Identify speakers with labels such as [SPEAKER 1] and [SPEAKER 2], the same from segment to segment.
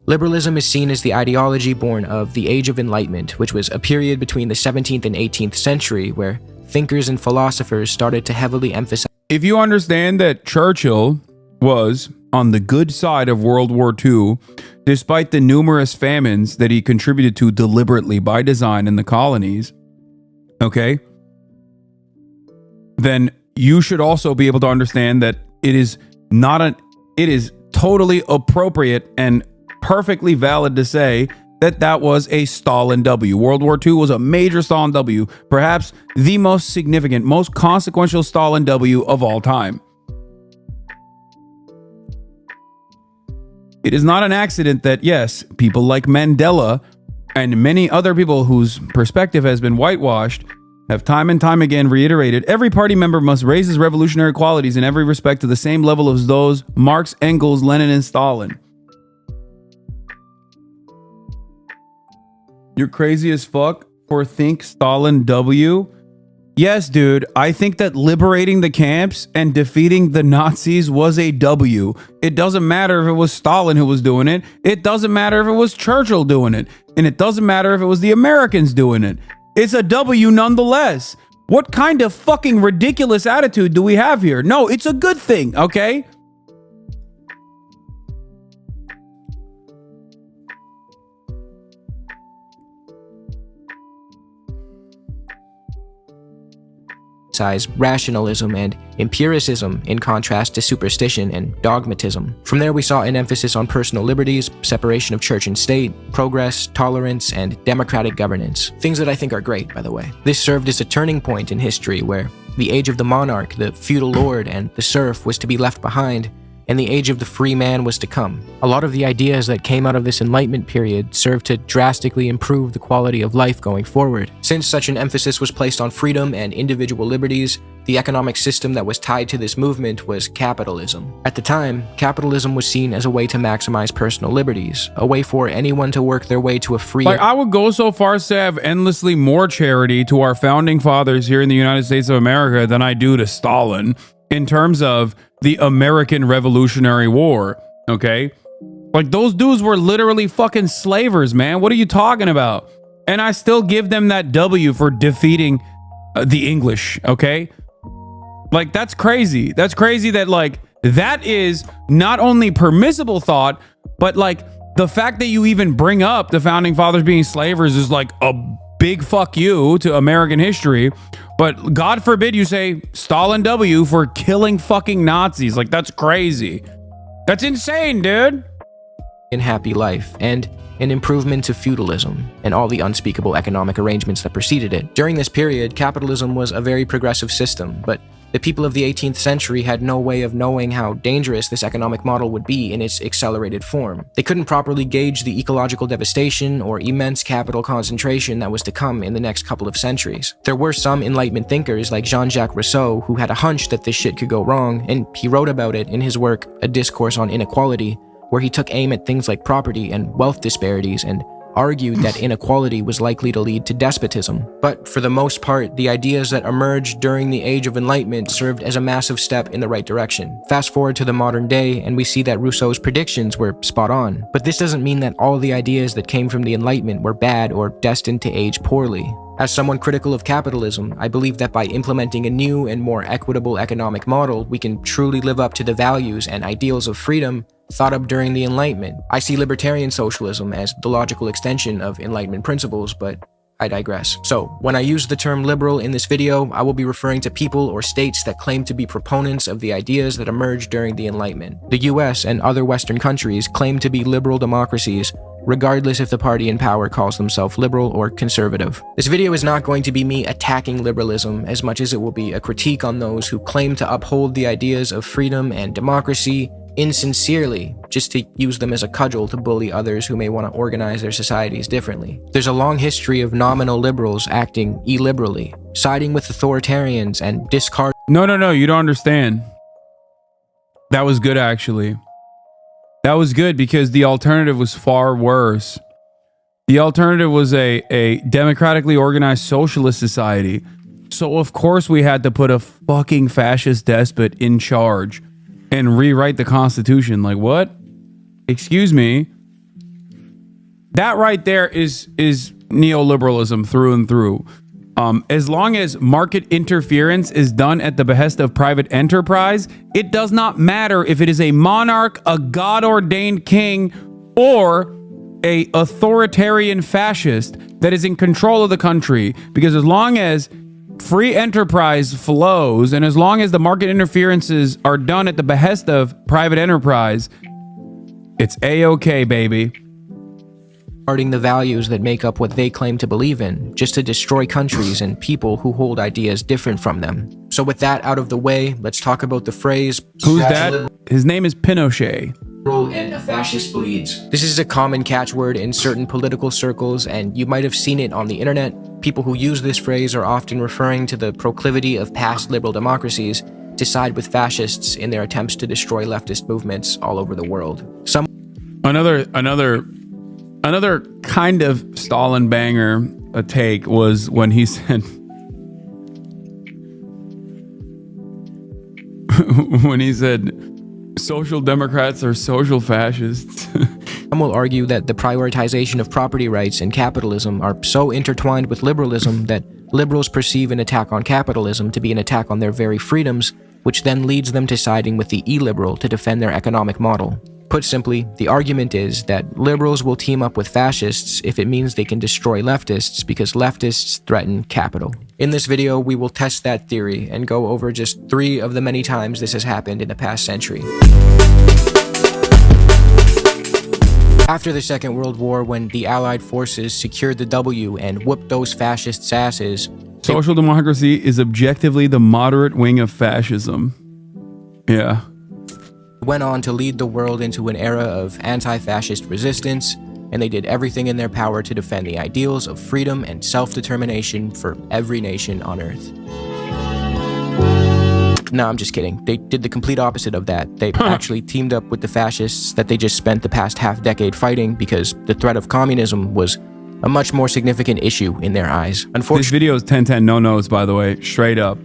[SPEAKER 1] Liberalism is seen as the ideology born of the Age of Enlightenment, which was a period between the 17th and 18th century where thinkers and philosophers started to heavily emphasize.
[SPEAKER 2] If you understand that Churchill was on the good side of World War II, despite the numerous famines that he contributed to deliberately by design in the colonies, okay, then you should also be able to understand that it is totally appropriate and perfectly valid to say that that was a Stalin W. World War II was a major Stalin W, perhaps the most significant, most consequential Stalin W of all time. It is not an accident that, yes, people like Mandela and many other people whose perspective has been whitewashed have time and time again reiterated every party member must raise his revolutionary qualities in every respect to the same level as those Marx, Engels, Lenin, and Stalin. You're crazy as fuck for think Stalin W? Yes, dude, I think that liberating the camps and defeating the Nazis was a W. It doesn't matter if it was Stalin who was doing it. It doesn't matter if it was Churchill doing it. And it doesn't matter if it was the Americans doing it. It's a W nonetheless. What kind of fucking ridiculous attitude do we have here? No, it's a good thing, okay?
[SPEAKER 1] Rationalism and empiricism in contrast to superstition and dogmatism. From there we saw an emphasis on personal liberties, separation of church and state, progress, tolerance, and democratic governance. Things that I think are great, by the way. This served as a turning point in history where the age of the monarch, the feudal lord, and the serf was to be left behind, and the age of the free man was to come. A lot of the ideas that came out of this Enlightenment period served to drastically improve the quality of life going forward. Since such an emphasis was placed on freedom and individual liberties, the economic system that was tied to this movement was capitalism. At the time, capitalism was seen as a way to maximize personal liberties, a way for anyone to work their way to a free...
[SPEAKER 2] Like, I would go so far as to have endlessly more charity to our founding fathers here in the United States of America than I do to Stalin in terms of the American Revolutionary War, okay? Like, those dudes were literally fucking slavers, man. What are you talking about? And I still give them that W for defeating the English, okay? Like, that's crazy. That's crazy that, like, that is not only permissible thought, but, like, the fact that you even bring up the founding fathers being slavers is, like, a big fuck you to American history. But God forbid you say Stalin W for killing fucking Nazis. Like, that's crazy. That's insane, dude.
[SPEAKER 1] ...and happy life, and an improvement to feudalism, and all the unspeakable economic arrangements that preceded it. During this period, capitalism was a very progressive system, but the people of the 18th century had no way of knowing how dangerous this economic model would be in its accelerated form. They couldn't properly gauge the ecological devastation or immense capital concentration that was to come in the next couple of centuries. There were some Enlightenment thinkers like Jean-Jacques Rousseau who had a hunch that this shit could go wrong, and he wrote about it in his work, A Discourse on Inequality, where he took aim at things like property and wealth disparities and argued that inequality was likely to lead to despotism. But for the most part, the ideas that emerged during the Age of Enlightenment served as a massive step in the right direction. Fast forward to the modern day, and we see that Rousseau's predictions were spot on. But this doesn't mean that all the ideas that came from the Enlightenment were bad or destined to age poorly. As someone critical of capitalism, I believe that by implementing a new and more equitable economic model, we can truly live up to the values and ideals of freedom thought of during the Enlightenment. I see libertarian socialism as the logical extension of Enlightenment principles, but I digress. So, when I use the term liberal in this video, I will be referring to people or states that claim to be proponents of the ideas that emerged during the Enlightenment. The US and other Western countries claim to be liberal democracies, regardless if the party in power calls themselves liberal or conservative. This video is not going to be me attacking liberalism as much as it will be a critique on those who claim to uphold the ideas of freedom and democracy insincerely, just to use them as a cudgel to bully others who may want to organize their societies differently. There's a long history of nominal liberals acting illiberally, siding with authoritarians and discarding...
[SPEAKER 2] No, you don't understand. That was good, actually. That was good because the alternative was far worse. The alternative was a democratically organized socialist society. So of course we had to put a fucking fascist despot in charge and rewrite the Constitution. Like, what? Excuse me? That right there is neoliberalism through and through. As long as market interference is done at the behest of private enterprise, it does not matter if it is a monarch, a God-ordained king, or a authoritarian fascist that is in control of the country. Because as long as free enterprise flows and as long as the market interferences are done at the behest of private enterprise, it's A-okay, baby.
[SPEAKER 1] Regarding the values that make up what they claim to believe in, just to destroy countries and people who hold ideas different from them. So with that out of the way, let's talk about the phrase,
[SPEAKER 2] who's that? His name is Pinochet.
[SPEAKER 1] And a fascist bleeds. This is a common catchword in certain political circles, and you might have seen it on the internet. People who use this phrase are often referring to the proclivity of past liberal democracies to side with fascists in their attempts to destroy leftist movements all over the world.
[SPEAKER 2] Another kind of Stalin banger a take was when he said social democrats are social fascists.
[SPEAKER 1] Some will argue that the prioritization of property rights and capitalism are so intertwined with liberalism that liberals perceive an attack on capitalism to be an attack on their very freedoms, which then leads them to siding with the illiberal to defend their economic model. Put simply, the argument is that liberals will team up with fascists if it means they can destroy leftists because leftists threaten capital. In this video, we will test that theory and go over just 3 of the many times this has happened in the past century. After the Second World War, when the Allied forces secured the W and whooped those fascists' asses,
[SPEAKER 2] social democracy is objectively the moderate wing of fascism. Yeah.
[SPEAKER 1] Went on to lead the world into an era of anti-fascist resistance, and they did everything in their power to defend the ideals of freedom and self-determination for every nation on Earth. No, I'm just kidding. They did the complete opposite of that. They actually teamed up with the fascists that they just spent the past half-decade fighting because the threat of communism was a much more significant issue in their eyes. Unfortunately,
[SPEAKER 2] this video is 1010 no notes, by the way, straight up.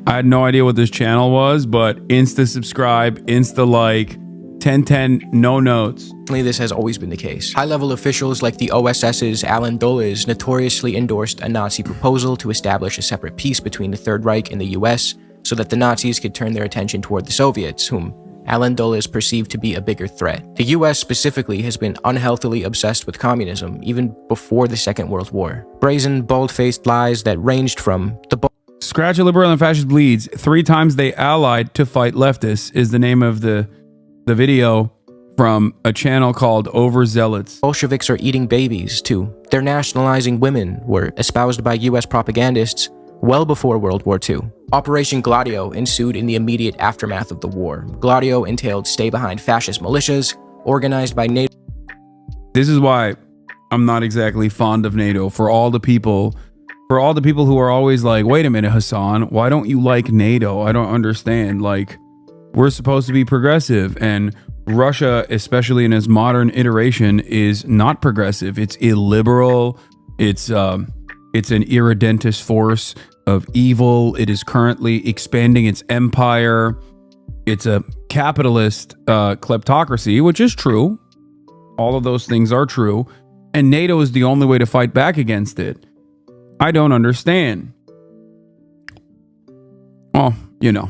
[SPEAKER 2] I had no idea what this channel was, but insta subscribe, insta like, 1010 no notes.
[SPEAKER 1] This has always been the case. High-level officials like the OSS's Alan Dulles notoriously endorsed a Nazi proposal to establish a separate peace between the Third Reich and the US so that the Nazis could turn their attention toward the Soviets, whom Alan Dulles perceived to be a bigger threat. The US specifically has been unhealthily obsessed with communism even before the Second World War. Brazen, bold-faced lies that ranged from the
[SPEAKER 2] Scratch a liberal and fascist bleeds. 3 times they allied to fight leftists is the name of the video from a channel called Overzealots.
[SPEAKER 1] Bolsheviks are eating babies, too. They're nationalizing women were espoused by US propagandists well before World War II. Operation Gladio ensued in the immediate aftermath of the war. Gladio entailed stay-behind fascist militias organized by NATO.
[SPEAKER 2] This is why I'm not exactly fond of NATO. For all the people who are always like, wait a minute, Hassan, why don't you like NATO? I don't understand. Like, we're supposed to be progressive, and Russia, especially in its modern iteration, is not progressive. It's illiberal. It's an irredentist force of evil. It is currently expanding its empire. It's a capitalist kleptocracy, which is true. All of those things are true. And NATO is the only way to fight back against it. I don't understand. Well, you know.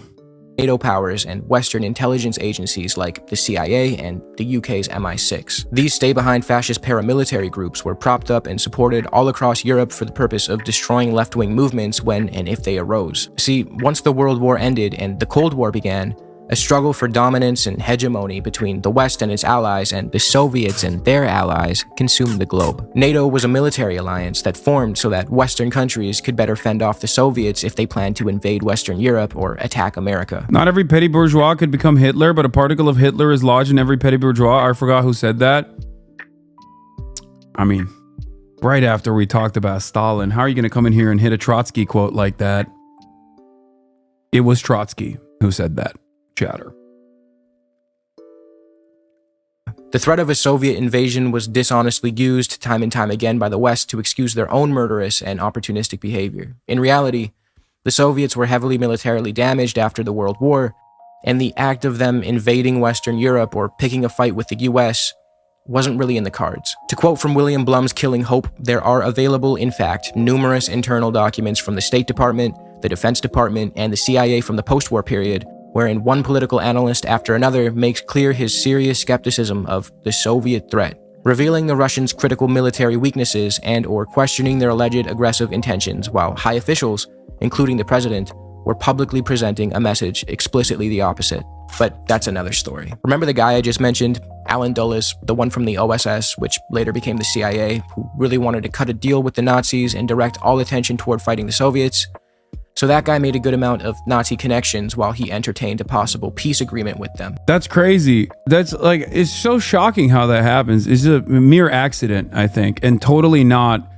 [SPEAKER 1] NATO powers and Western intelligence agencies like the CIA and the UK's MI6. These stay-behind fascist paramilitary groups were propped up and supported all across Europe for the purpose of destroying left-wing movements when and if they arose. See, once the World War ended and the Cold War began, a struggle for dominance and hegemony between the West and its allies and the Soviets and their allies consumed the globe. NATO was a military alliance that formed so that Western countries could better fend off the Soviets if they planned to invade Western Europe or attack America.
[SPEAKER 2] Not every petty bourgeois could become Hitler, but a particle of Hitler is lodged in every petty bourgeois. I forgot who said that. I mean, right after we talked about Stalin, how are you going to come in here and hit a Trotsky quote like that? It was Trotsky who said that. Chatter.
[SPEAKER 1] The threat of a Soviet invasion was dishonestly used time and time again by the West to excuse their own murderous and opportunistic behavior. In reality, the Soviets were heavily militarily damaged after the World War, and the act of them invading Western Europe or picking a fight with the US wasn't really in the cards. To quote from William Blum's Killing Hope, there are available, in fact, numerous internal documents from the State Department, the Defense Department, and the CIA from the post-war period, wherein one political analyst after another makes clear his serious skepticism of the Soviet threat, revealing the Russians' critical military weaknesses and/or questioning their alleged aggressive intentions, while high officials, including the president, were publicly presenting a message explicitly the opposite. But that's another story. Remember the guy I just mentioned, Alan Dulles, the one from the OSS, which later became the CIA, who really wanted to cut a deal with the Nazis and direct all attention toward fighting the Soviets? So that guy made a good amount of Nazi connections while he entertained a possible peace agreement with them.
[SPEAKER 2] That's crazy. That's like, it's so shocking how that happens. It's a mere accident, I think, and totally not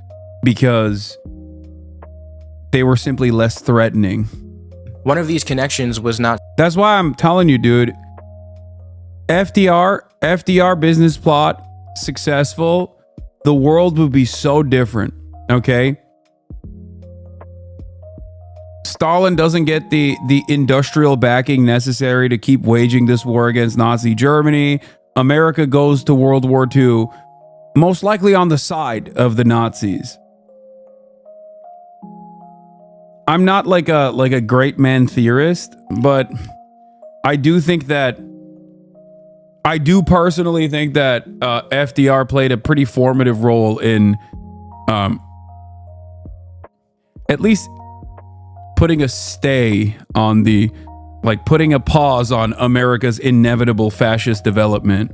[SPEAKER 2] because they were simply less threatening.
[SPEAKER 1] One of these connections was not...
[SPEAKER 2] That's why I'm telling you, dude, FDR business plot, successful, the world would be so different, okay? Stalin doesn't get the industrial backing necessary to keep waging this war against Nazi Germany. America goes to World War II, most likely on the side of the Nazis. I'm not like a great man theorist, but I do personally think that FDR played a pretty formative role in at least putting a stay on putting a pause on America's inevitable fascist development,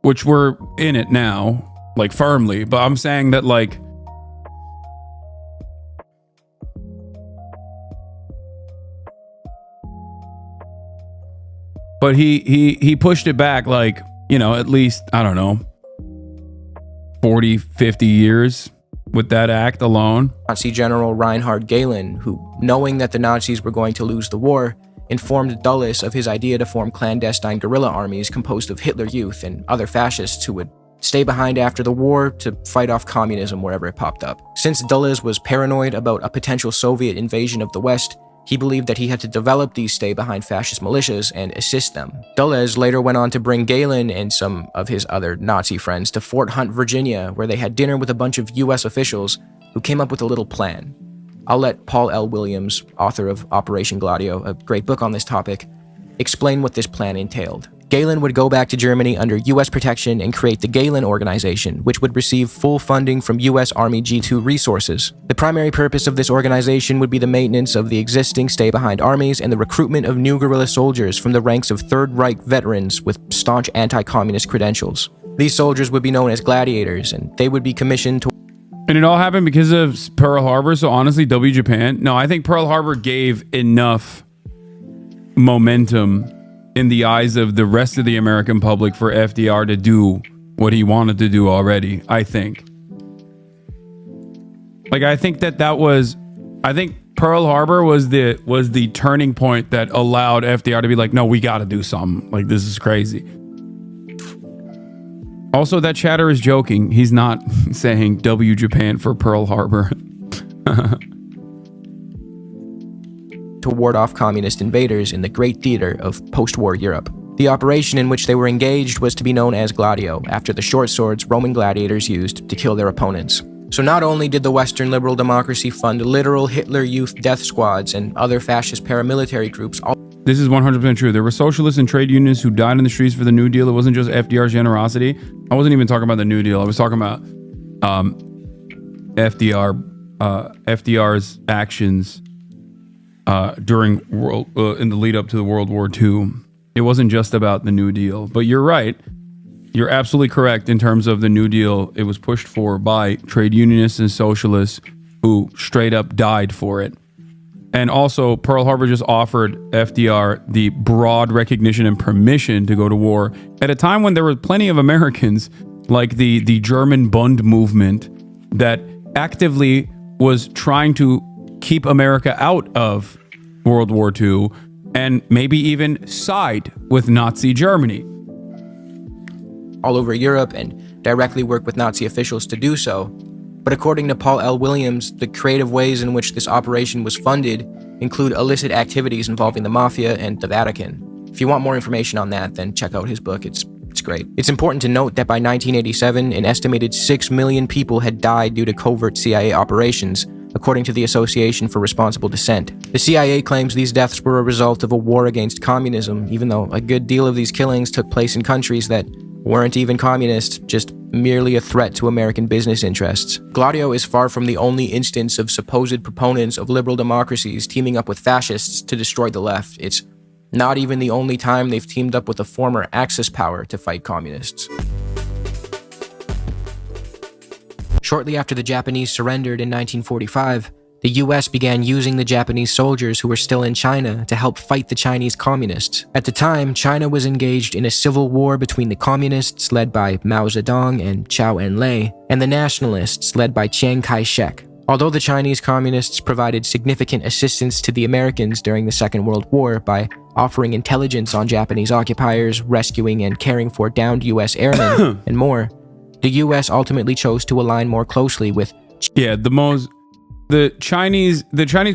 [SPEAKER 2] which we're in it now, like firmly. But I'm saying that but he pushed it back at least, I don't know, 40, 50 years with that act alone.
[SPEAKER 1] Nazi General Reinhard Gehlen, who, knowing that the Nazis were going to lose the war, informed Dulles of his idea to form clandestine guerrilla armies composed of Hitler Youth and other fascists who would stay behind after the war to fight off communism wherever it popped up. Since Dulles was paranoid about a potential Soviet invasion of the West, he believed that he had to develop these stay-behind fascist militias and assist them. Dulles later went on to bring Gehlen and some of his other Nazi friends to Fort Hunt, Virginia, where they had dinner with a bunch of US officials who came up with a little plan. I'll let Paul L. Williams, author of Operation Gladio, a great book on this topic, explain what this plan entailed. Gehlen would go back to Germany under US protection and create the Gehlen Organization, which would receive full funding from US Army G2 resources. The primary purpose of this organization would be the maintenance of the existing stay-behind armies and the recruitment of new guerrilla soldiers from the ranks of Third Reich veterans with staunch anti-communist credentials. These soldiers would be known as gladiators, and they would be commissioned to...
[SPEAKER 2] And it all happened because of Pearl Harbor, so honestly, W Japan. No, I think Pearl Harbor gave enough momentum in the eyes of the rest of the American public for FDR to do what he wanted to do already, I think. I think I think Pearl Harbor was the turning point that allowed FDR to be like, no, we got to do something. This is crazy. Also, that chatter is joking. He's not saying W Japan for Pearl Harbor.
[SPEAKER 1] to ward off communist invaders in the Great Theater of post-war Europe. The operation in which they were engaged was to be known as Gladio, after the short swords Roman gladiators used to kill their opponents. So not only did the Western liberal democracy fund literal Hitler Youth death squads and other fascist paramilitary groups...
[SPEAKER 2] This is 100% true. There were socialists and trade unions who died in the streets for the New Deal. It wasn't just FDR's generosity. I wasn't even talking about the New Deal. I was talking about FDR's actions during in the lead up to the World War II. It wasn't just about the New Deal. But you're right. You're absolutely correct in terms of the New Deal. It was pushed for by trade unionists and socialists who straight up died for it. And also, Pearl Harbor just offered FDR the broad recognition and permission to go to war at a time when there were plenty of Americans, like the German Bund movement, that actively was trying to keep America out of World War II and maybe even side with Nazi Germany.
[SPEAKER 1] All over Europe and directly work with Nazi officials to do so. But according to Paul L. Williams, the creative ways in which this operation was funded include illicit activities involving the Mafia and the Vatican. If you want more information on that, then check out his book. It's great. It's important to note that by 1987, an estimated 6 million people had died due to covert CIA operations, according to the Association for Responsible Dissent. The CIA claims these deaths were a result of a war against communism, even though a good deal of these killings took place in countries that weren't even communist, just merely a threat to American business interests. Gladio is far from the only instance of supposed proponents of liberal democracies teaming up with fascists to destroy the left. It's not even the only time they've teamed up with a former Axis power to fight communists. Shortly after the Japanese surrendered in 1945, the US began using the Japanese soldiers who were still in China to help fight the Chinese communists. At the time, China was engaged in a civil war between the communists led by Mao Zedong and Zhou Enlai, and the nationalists led by Chiang Kai-shek. Although the Chinese communists provided significant assistance to the Americans during the Second World War by offering intelligence on Japanese occupiers, rescuing and caring for downed US airmen, and more, the US ultimately chose to align more closely with
[SPEAKER 2] the Chinese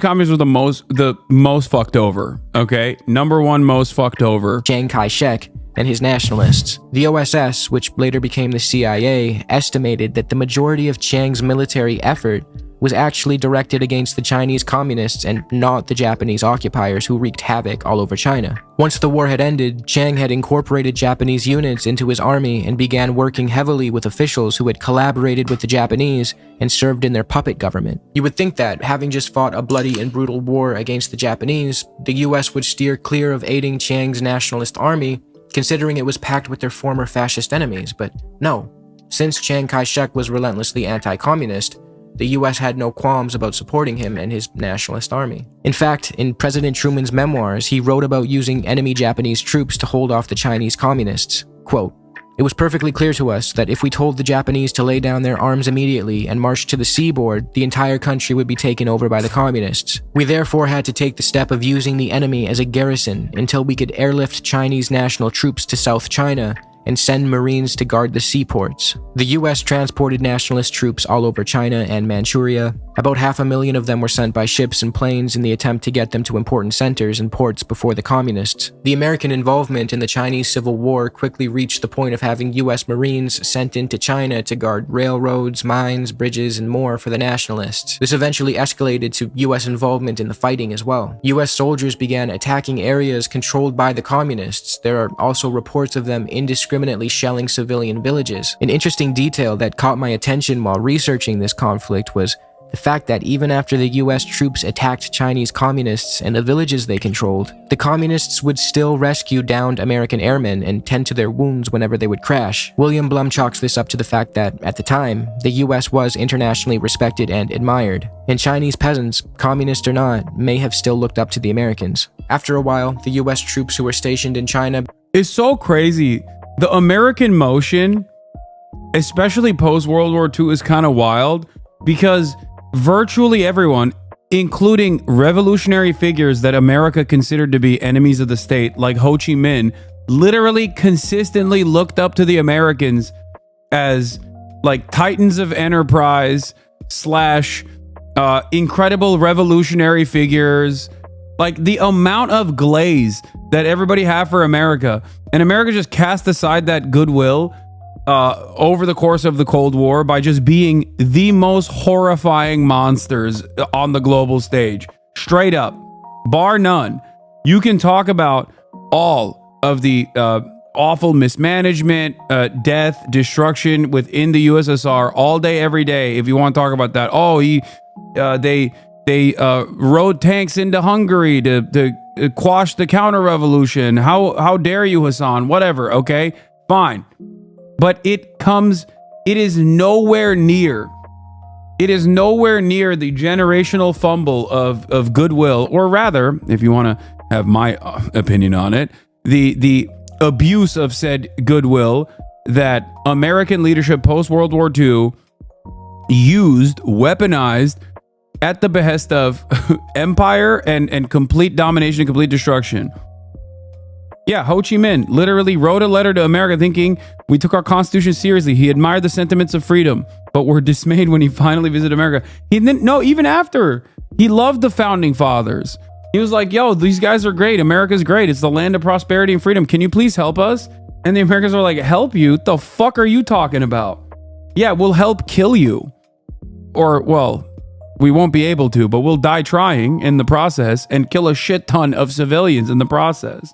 [SPEAKER 2] communists were the most fucked over, okay? Number one most fucked over.
[SPEAKER 1] Chiang Kai-shek and his nationalists. The OSS, which later became the CIA, estimated that the majority of Chiang's military effort was actually directed against the Chinese communists and not the Japanese occupiers who wreaked havoc all over China. Once the war had ended, Chiang had incorporated Japanese units into his army and began working heavily with officials who had collaborated with the Japanese and served in their puppet government. You would think that, having just fought a bloody and brutal war against the Japanese, the US would steer clear of aiding Chiang's nationalist army, considering it was packed with their former fascist enemies, but no. Since Chiang Kai-shek was relentlessly anti-communist, the US had no qualms about supporting him and his nationalist army. In fact, in President Truman's memoirs, he wrote about using enemy Japanese troops to hold off the Chinese communists. Quote, "It was perfectly clear to us that if we told the Japanese to lay down their arms immediately and march to the seaboard, the entire country would be taken over by the communists. We therefore had to take the step of using the enemy as a garrison until we could airlift Chinese national troops to South China and send Marines to guard the seaports. The US transported nationalist troops all over China and Manchuria. About 500,000 of them were sent by ships and planes in the attempt to get them to important centers and ports before the communists. The American involvement in the Chinese Civil War quickly reached the point of having US Marines sent into China to guard railroads, mines, bridges, and more for the nationalists. This eventually escalated to US involvement in the fighting as well. US soldiers began attacking areas controlled by the communists. There are also reports of them indiscriminately shelling civilian villages. An interesting detail that caught my attention while researching this conflict was the fact that even after the US troops attacked Chinese communists and the villages they controlled, the communists would still rescue downed American airmen and tend to their wounds whenever they would crash. William Blum chalks this up to the fact that, at the time, the US was internationally respected and admired, and Chinese peasants, communist or not, may have still looked up to the Americans. After a while, the US troops who were stationed in China—
[SPEAKER 2] It's so crazy. The American motion, especially post-World War II, is kind of wild because virtually everyone, including revolutionary figures that America considered to be enemies of the state, like Ho Chi Minh, literally consistently looked up to the Americans as like titans of enterprise slash incredible revolutionary figures. Like the amount of glaze that everybody had for America, and America just cast aside that goodwill over the course of the Cold War by just being the most horrifying monsters on the global stage. Straight up, bar none. You can talk about all of the awful mismanagement, death, destruction within the USSR all day, every day. If you want to talk about that, they rode tanks into Hungary to quash the counter-revolution. How dare you, Hassan? Whatever, okay? Fine. But it is nowhere near the generational fumble of goodwill, or rather, if you want to have my opinion on it, the abuse of said goodwill that American leadership post-World War II used, weaponized, at the behest of empire and complete domination and complete destruction. Yeah, Ho Chi Minh literally wrote a letter to America thinking we took our Constitution seriously. He admired the sentiments of freedom, but were dismayed when he finally visited America. He didn't know, even after. He loved the founding fathers. He was like, yo, these guys are great. America's great. It's the land of prosperity and freedom. Can you please help us? And the Americans were like, help you? What the fuck are you talking about? Yeah, we'll help kill you. Or, well, we won't be able to, but we'll die trying in the process and kill a shit ton of civilians in the process.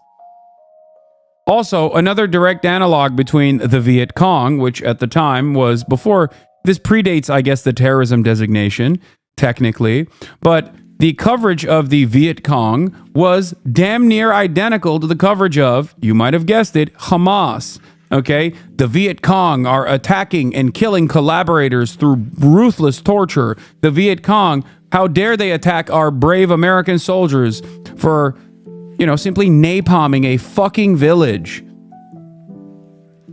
[SPEAKER 2] Also, another direct analog between the Viet Cong, which at the time was before, this predates, I guess, the terrorism designation, technically, but the coverage of the Viet Cong was damn near identical to the coverage of, you might have guessed it, Hamas. Okay, the Viet Cong are attacking and killing collaborators through ruthless torture. The Viet Cong, how dare they attack our brave American soldiers for, simply napalming a fucking village.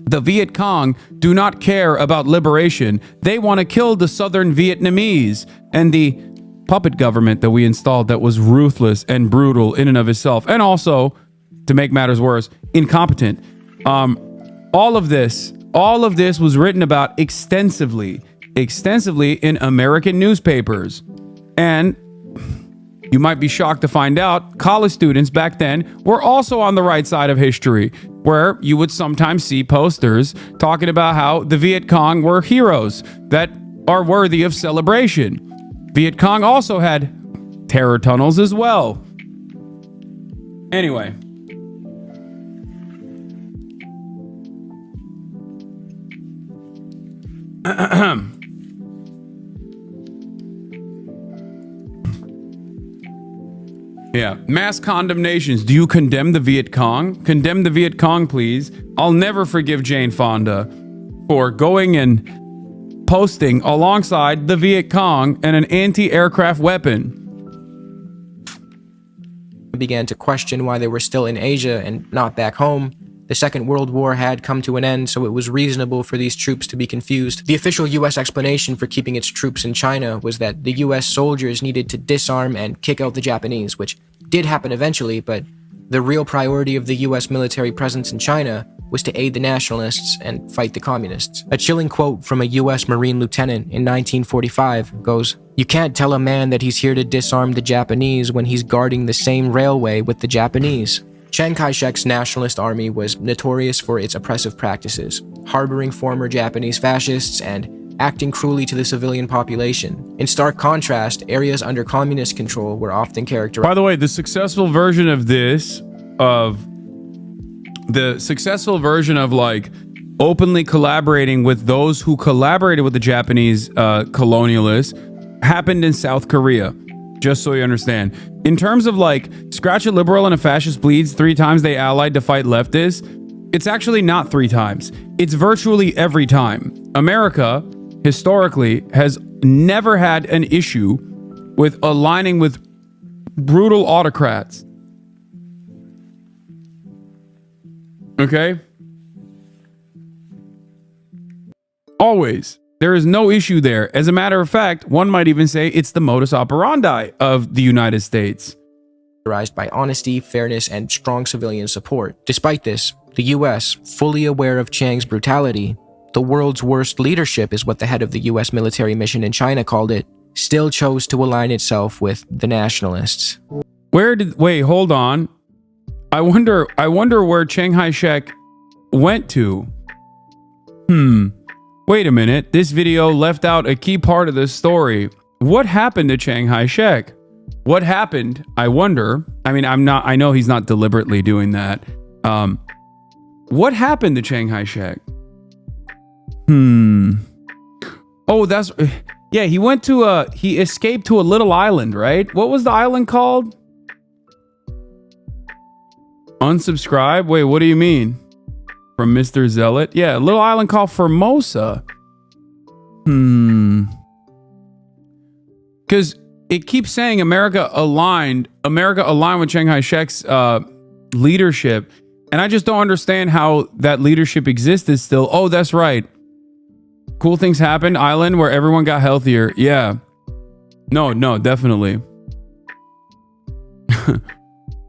[SPEAKER 2] The Viet Cong do not care about liberation. They want to kill the southern Vietnamese. And the puppet government that we installed that was ruthless and brutal in and of itself. And also, to make matters worse, incompetent. All of this was written about extensively in American newspapers. And you might be shocked to find out college students back then were also on the right side of history, where you would sometimes see posters talking about how the Viet Cong were heroes that are worthy of celebration. Viet Cong also had terror tunnels as well. Anyway. Yeah, mass condemnations. Do you condemn the Viet Cong? Condemn the Viet Cong, please. I'll never forgive Jane Fonda for going and posting alongside the Viet Cong and an anti-aircraft weapon.
[SPEAKER 1] Began to question why they were still in Asia and not back home. The Second World War had come to an end, so it was reasonable for these troops to be confused. The official US explanation for keeping its troops in China was that the US soldiers needed to disarm and kick out the Japanese, which did happen eventually, but the real priority of the US military presence in China was to aid the nationalists and fight the communists. A chilling quote from a US Marine lieutenant in 1945 goes, "You can't tell a man that he's here to disarm the Japanese when he's guarding the same railway with the Japanese." Chiang Kai-shek's nationalist army was notorious for its oppressive practices, harboring former Japanese fascists and acting cruelly to the civilian population. In stark contrast, areas under communist control were often characterized.
[SPEAKER 2] By the way, the successful version of like openly collaborating with those who collaborated with the Japanese colonialists happened in South Korea. Just so you understand. In terms of like, scratch a liberal and a fascist bleeds 3 times they allied to fight leftists, it's actually not 3 times. It's virtually every time. America, historically, has never had an issue with aligning with brutal autocrats. Okay? Always. There is no issue there. As a matter of fact, one might even say it's the modus operandi of the United States.
[SPEAKER 1] Characterized by honesty, fairness, and strong civilian support. Despite this, the US, fully aware of Chiang's brutality, the world's worst leadership is what the head of the US military mission in China called it, still chose to align itself with the nationalists.
[SPEAKER 2] Wait, hold on. I wonder where Chiang Kai-shek went to. Wait a minute, this video left out a key part of this story. What happened to Chiang Kai-shek? What happened? I wonder. I mean, I know he's not deliberately doing that. What happened to Chiang Kai-shek? Oh, yeah, he escaped to a little island, right? What was the island called? Unsubscribe? Wait, what do you mean? From Mr. Zealot? Yeah, a little island called Formosa. Because it keeps saying America aligned with Chiang Kai-shek's leadership. And I just don't understand how that leadership existed still. Oh, that's right. Cool things happened. Island where everyone got healthier. Yeah. No, definitely.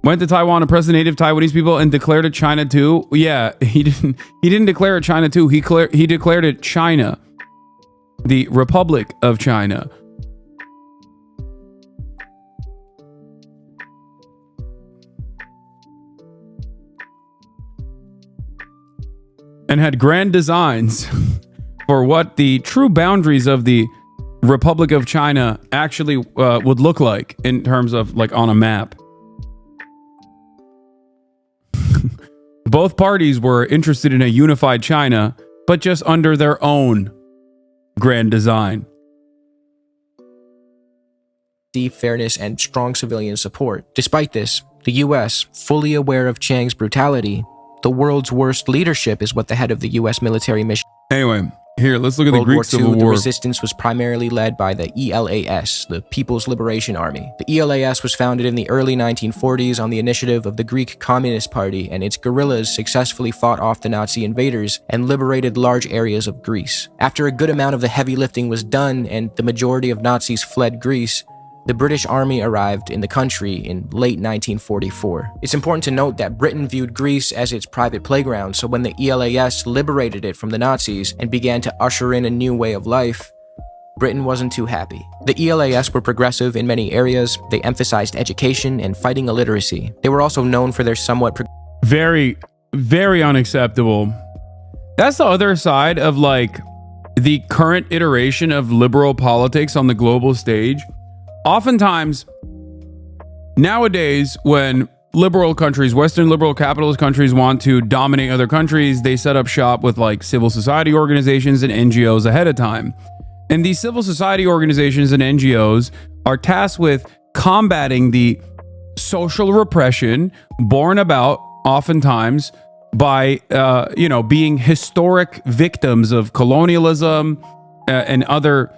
[SPEAKER 2] Went to Taiwan, oppressed the native Taiwanese people, and declared it China too. Yeah, he didn't declare it China too. He declared it China, the Republic of China. and had grand designs for what the true boundaries of the Republic of China actually would look like in terms of like on a map. Both parties were interested in a unified China, but just under their own grand design.
[SPEAKER 1] Fairness and strong civilian support. Despite this, the US, fully aware of Chiang's brutality, the world's worst leadership is what the head of the US military mission.
[SPEAKER 2] Anyway, here, let's look at the Greek Civil War.
[SPEAKER 1] The resistance was primarily led by the ELAS, the People's Liberation Army. The ELAS was founded in the early 1940s on the initiative of the Greek Communist Party, and its guerrillas successfully fought off the Nazi invaders and liberated large areas of Greece. After a good amount of the heavy lifting was done and the majority of Nazis fled Greece, the British Army arrived in the country in late 1944. It's important to note that Britain viewed Greece as its private playground, so when the ELAS liberated it from the Nazis and began to usher in a new way of life, Britain wasn't too happy. The ELAS were progressive in many areas. They emphasized education and fighting illiteracy. They were also known for their somewhat
[SPEAKER 2] very, very unacceptable. That's the other side of like the current iteration of liberal politics on the global stage. Oftentimes, nowadays, when liberal countries, Western liberal capitalist countries want to dominate other countries, they set up shop with like civil society organizations and NGOs ahead of time. And these civil society organizations and NGOs are tasked with combating the social repression born about oftentimes by, being historic victims of colonialism and other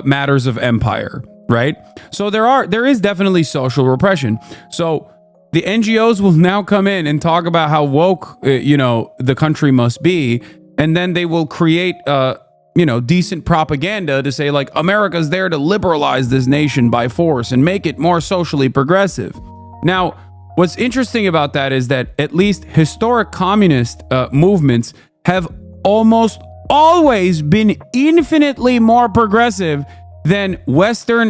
[SPEAKER 2] matters of empire. Right? So there is definitely social repression. So the NGOs will now come in and talk about how woke, the country must be. And then they will create, decent propaganda to say like America's there to liberalize this nation by force and make it more socially progressive. Now, what's interesting about that is that at least historic communist movements have almost always been infinitely more progressive than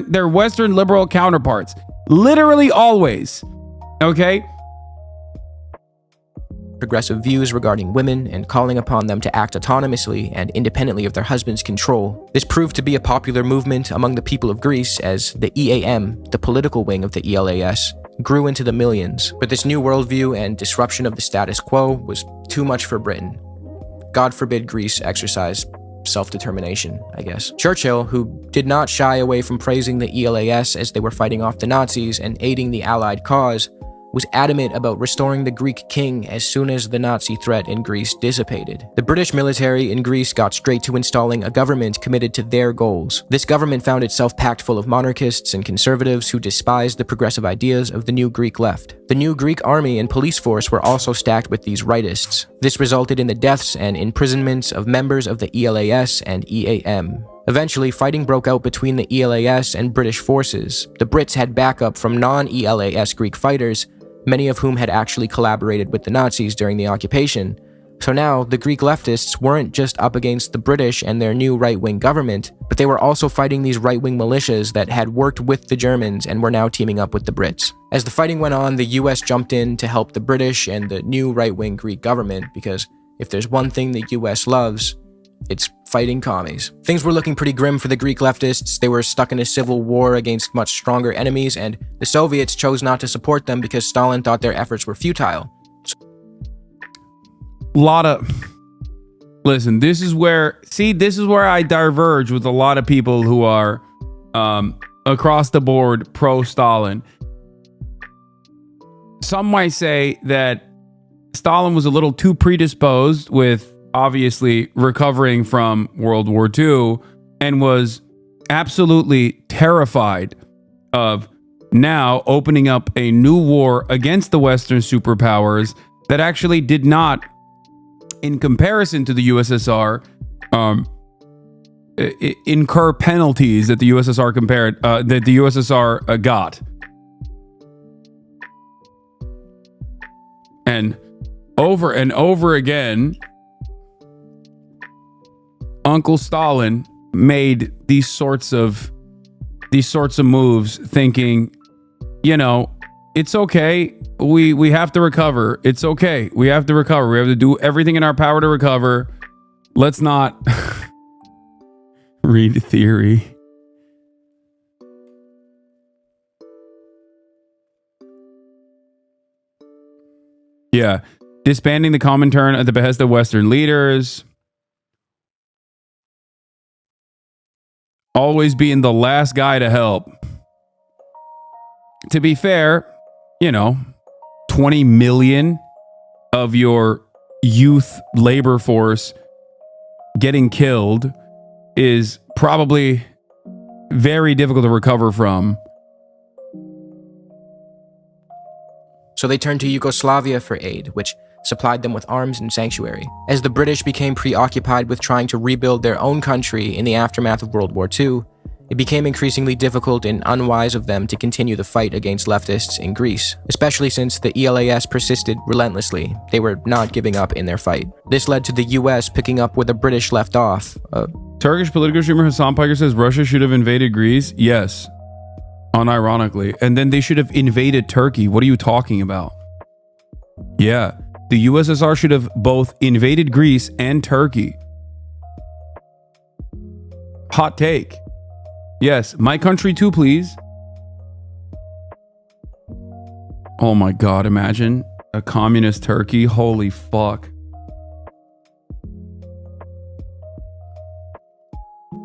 [SPEAKER 2] their Western liberal counterparts. Literally always. Okay?
[SPEAKER 1] Progressive views regarding women and calling upon them to act autonomously and independently of their husband's control. This proved to be a popular movement among the people of Greece as the EAM, the political wing of the ELAS, grew into the millions. But this new worldview and disruption of the status quo was too much for Britain. God forbid Greece exercise self-determination, I guess. Churchill, who did not shy away from praising the ELAS as they were fighting off the Nazis and aiding the Allied cause, was adamant about restoring the Greek king as soon as the Nazi threat in Greece dissipated. The British military in Greece got straight to installing a government committed to their goals. This government found itself packed full of monarchists and conservatives who despised the progressive ideas of the new Greek left. The new Greek army and police force were also stacked with these rightists. This resulted in the deaths and imprisonments of members of the ELAS and EAM. Eventually, fighting broke out between the ELAS and British forces. The Brits had backup from non-ELAS Greek fighters, many of whom had actually collaborated with the Nazis during the occupation. So now, the Greek leftists weren't just up against the British and their new right-wing government, but they were also fighting these right-wing militias that had worked with the Germans and were now teaming up with the Brits. As the fighting went on, the US jumped in to help the British and the new right-wing Greek government, because if there's one thing the US loves, it's fighting commies. Things were looking pretty grim for the Greek leftists. They were stuck in a civil war against much stronger enemies, and the Soviets chose not to support them because Stalin thought their efforts were futile.
[SPEAKER 2] Listen, this is where I diverge with a lot of people who are across the board pro-Stalin. Some might say that Stalin was a little too predisposed with obviously recovering from World War II and was absolutely terrified of now opening up a new war against the Western superpowers that actually did not, in comparison to the USSR, incur penalties that the USSR got. And over again, Uncle Stalin made these sorts of moves thinking, it's okay. we have to recover. It's okay. We have to recover. We have to do everything in our power to recover. Let's not read theory. Yeah. Disbanding the Comintern at the behest of Western leaders. Always being the last guy to help. To be fair, 20 million of your youth labor force getting killed is probably very difficult to recover from.
[SPEAKER 1] So they turned to Yugoslavia for aid, which supplied them with arms and sanctuary. As the British became preoccupied with trying to rebuild their own country in the aftermath of World War II, it became increasingly difficult and unwise of them to continue the fight against leftists in Greece, especially since the ELAS persisted relentlessly. They were not giving up in their fight. This led to the US picking up where the British left off.
[SPEAKER 2] Turkish political streamer Hassan Piker says Russia should have invaded Greece. Yes. Unironically. And then they should have invaded Turkey. What are you talking about? Yeah. The USSR should have both invaded Greece and Turkey. Hot take. Yes, my country too, please. Oh my God, imagine a communist Turkey. Holy fuck.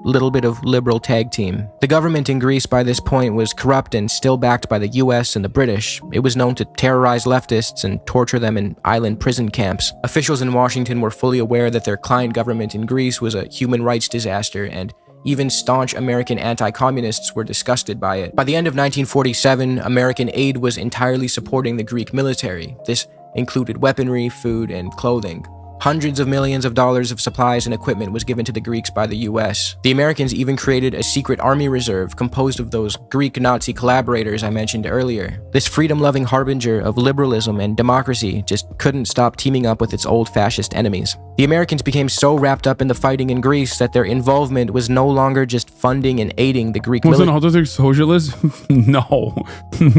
[SPEAKER 1] Little bit of liberal tag team. The government in Greece by this point was corrupt and still backed by the US and the British. It was known to terrorize leftists and torture them in island prison camps. Officials in Washington were fully aware that their client government in Greece was a human rights disaster, and even staunch American anti-communists were disgusted by it. By the end of 1947, American aid was entirely supporting the Greek military. This included weaponry, food, and clothing. Hundreds of millions of dollars of supplies and equipment was given to the Greeks by the US. The Americans even created a secret army reserve composed of those Greek Nazi collaborators I mentioned earlier. This freedom-loving harbinger of liberalism and democracy just couldn't stop teaming up with its old fascist enemies. The Americans became so wrapped up in the fighting in Greece that their involvement was no longer just funding and aiding the Greek military.
[SPEAKER 2] Was another socialist? No.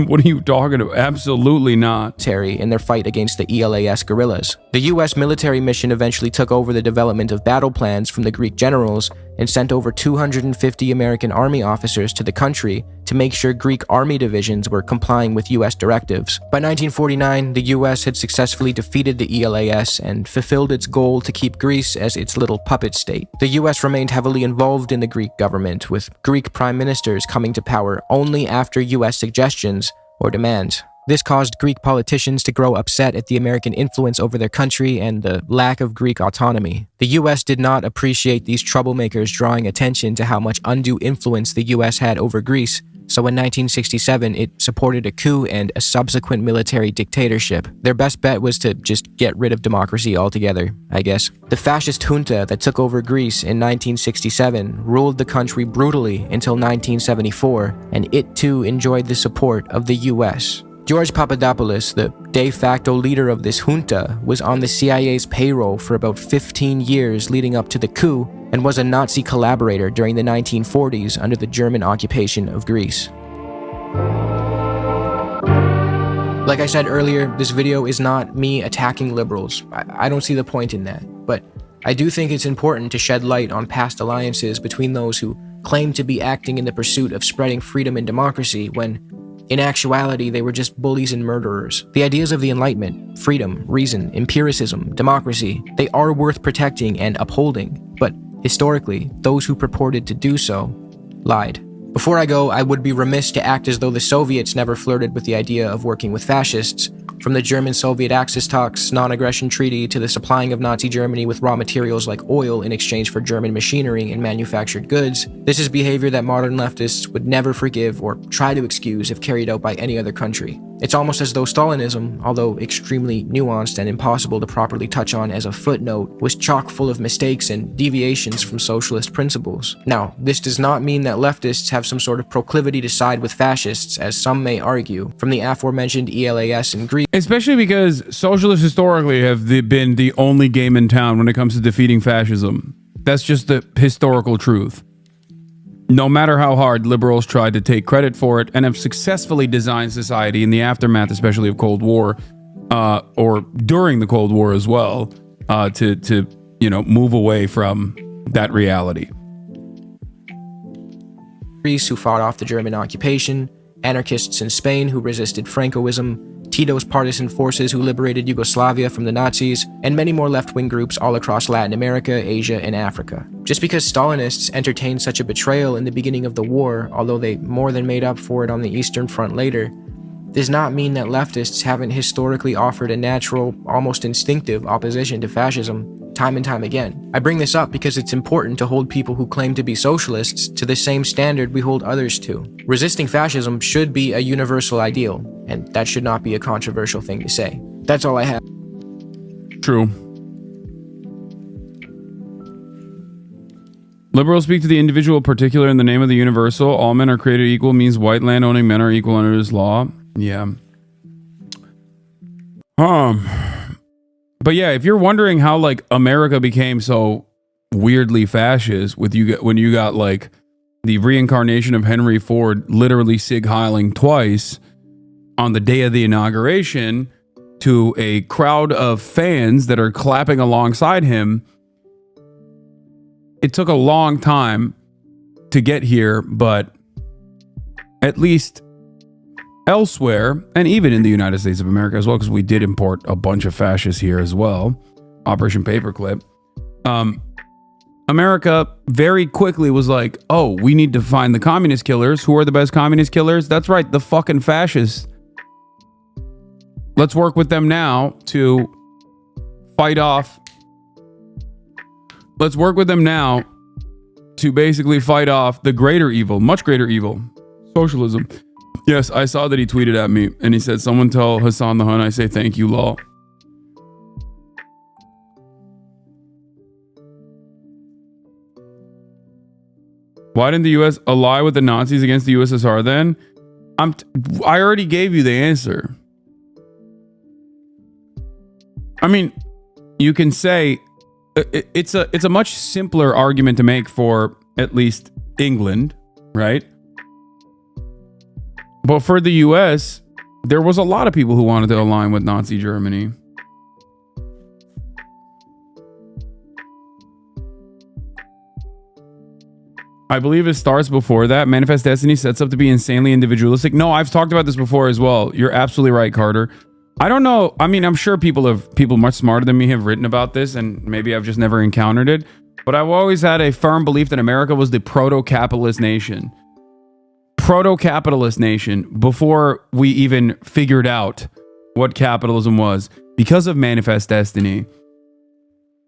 [SPEAKER 2] What are you talking about? Absolutely not.
[SPEAKER 1] In their fight against the ELAS guerrillas. The US military mission eventually took over the development of battle plans from the Greek generals and sent over 250 American army officers to the country to make sure Greek army divisions were complying with US directives. By 1949, the US had successfully defeated the ELAS and fulfilled its goal to keep Greece as its little puppet state. The US remained heavily involved in the Greek government, with Greek prime ministers coming to power only after US suggestions or demands. This caused Greek politicians to grow upset at the American influence over their country and the lack of Greek autonomy. The US did not appreciate these troublemakers drawing attention to how much undue influence the US had over Greece, so in 1967 it supported a coup and a subsequent military dictatorship. Their best bet was to just get rid of democracy altogether, I guess. The fascist junta that took over Greece in 1967 ruled the country brutally until 1974, and it too enjoyed the support of the US. George Papadopoulos, the de facto leader of this junta, was on the CIA's payroll for about 15 years leading up to the coup and was a Nazi collaborator during the 1940s under the German occupation of Greece. Like I said earlier, this video is not me attacking liberals. I don't see the point in that, but I do think it's important to shed light on past alliances between those who claim to be acting in the pursuit of spreading freedom and democracy when in actuality, they were just bullies and murderers. The ideas of the Enlightenment, freedom, reason, empiricism, democracy, they are worth protecting and upholding, but historically, those who purported to do so lied. Before I go, I would be remiss to act as though the Soviets never flirted with the idea of working with fascists. From the German-Soviet Axis talks, non-aggression treaty, to the supplying of Nazi Germany with raw materials like oil in exchange for German machinery and manufactured goods, this is behavior that modern leftists would never forgive or try to excuse if carried out by any other country. It's almost as though Stalinism, although extremely nuanced and impossible to properly touch on as a footnote, was chock full of mistakes and deviations from socialist principles. Now, this does not mean that leftists have some sort of proclivity to side with fascists, as some may argue, from the aforementioned ELAS in Greece.
[SPEAKER 2] Especially because socialists historically have been the only game in town when it comes to defeating fascism. That's just the historical truth. No matter how hard liberals tried to take credit for it and have successfully designed society in the aftermath, especially of Cold War, or during the Cold War as well, to move away from that reality.
[SPEAKER 1] Who fought off the German occupation, anarchists in Spain who resisted Francoism, Tito's partisan forces who liberated Yugoslavia from the Nazis, and many more left-wing groups all across Latin America, Asia, and Africa. Just because Stalinists entertained such a betrayal in the beginning of the war, although they more than made up for it on the Eastern Front later, does not mean that leftists haven't historically offered a natural, almost instinctive opposition to fascism time and time again. I bring this up because it's important to hold people who claim to be socialists to the same standard we hold others to. Resisting fascism should be a universal ideal, and that should not be a controversial thing to say. That's all I have.
[SPEAKER 2] True. Liberals speak to the individual particular in the name of the universal. All men are created equal means white land-owning men are equal under this law. Yeah. But yeah, if you're wondering how like America became so weirdly fascist when you got like the reincarnation of Henry Ford literally sig heiling twice on the day of the inauguration to a crowd of fans that are clapping alongside him, it took a long time to get here, but at least elsewhere, and even in the United States of America as well, because we did import a bunch of fascists here as well, Operation Paperclip, America very quickly was like, oh, we need to find the communist killers. Who are the best communist killers? That's right, the fucking fascists. Let's work with them now to fight off. Let's work with them now to basically fight off the greater evil, much greater evil, socialism. Yes, I saw that he tweeted at me and he said, someone tell Hassan the Hun I say thank you, lol. Why didn't the US ally with the Nazis against the USSR then? I already gave you the answer. I mean, you can say it's a much simpler argument to make for at least England, right? But for the US, there was a lot of people who wanted to align with Nazi Germany. I believe it starts before that. Manifest Destiny sets up to be insanely individualistic. No, I've talked about this before as well. You're absolutely right, Carter. I don't know. I mean, I'm sure people much smarter than me have written about this, and maybe I've just never encountered it. But I've always had a firm belief that America was the proto-capitalist nation. Proto-capitalist nation before we even figured out what capitalism was, because of Manifest Destiny.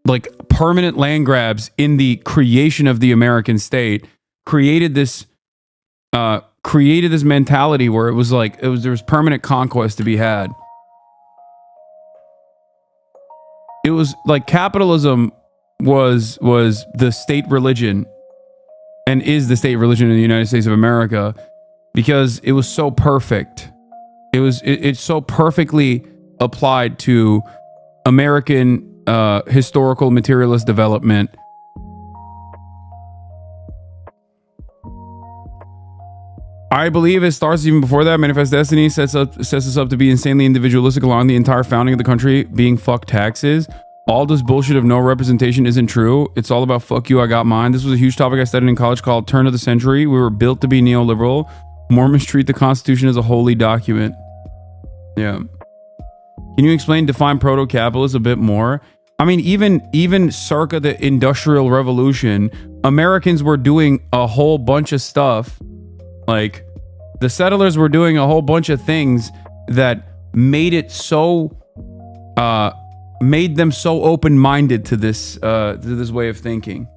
[SPEAKER 2] Like permanent land grabs in the creation of the American state created this mentality where there was permanent conquest to be had. It was like capitalism was the state religion and is the state religion in the United States of America because it was so perfect. It's so perfectly applied to American historical materialist development. I believe it starts even before that. Manifest Destiny sets us up to be insanely individualistic along the entire founding of the country being fuck taxes. All this bullshit of no representation isn't true. It's all about fuck you, I got mine. This was a huge topic I studied in college called Turn of the Century. We were built to be neoliberal. Mormons treat the Constitution as a holy document. Yeah. Can you define proto-capitalist a bit more? I mean, even circa the Industrial Revolution, Americans were doing a whole bunch of stuff. Like, the settlers were doing a whole bunch of things that made it so, made them so open-minded to this way of thinking.